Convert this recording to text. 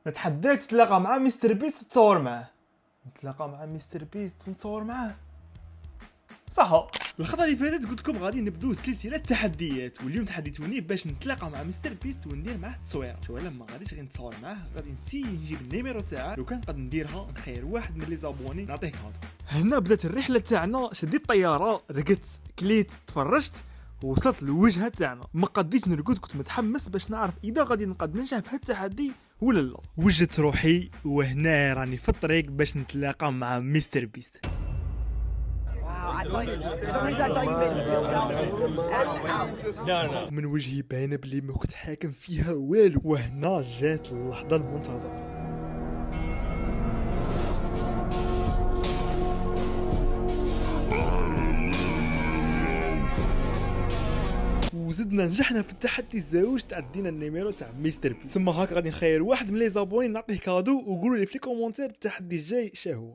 نتحداك تتلاقى مع مستر بيست وتصور معاه. نتلاقى مع مستر بيست ونتصور معاه صح. الخطره اللي فاتت قلت لكم غادي نبداو سلسله تحديات، واليوم تحديتوني باش نتلاقى مع مستر بيست وندير معاه التصويره. شو انا ما غاديش غير نتصور معاه، غادي نسي نجيب النيميرو تاعه، لو كان قد نديرها نخير واحد من لي زابوني نعطيه كادو. هنا بدات الرحله تاعنا، شديت الطياره، رقدت، كليت، تفرجت، وصلت للوجهه تاعنا. ما قديتش نرقد، كنت متحمس باش نعرف اذا غادي نقد ننجح في هذا التحدي ولا لا. وجدت روحي وهنا راني في الطريق باش نتلاقى مع مستر بيست. من وجهي باينه بلي ما كنت حاكم فيها والو، وهنا جات اللحظه المنتظره. وزدنا نجحنا في التحدي الزوج، تعدينا النيميرو تاع مستر بي. ثم هاك غادي نخير واحد من لي زابوني نعطيه كادو، وقولوا لي في الكومونتير التحدي الجاي شهو.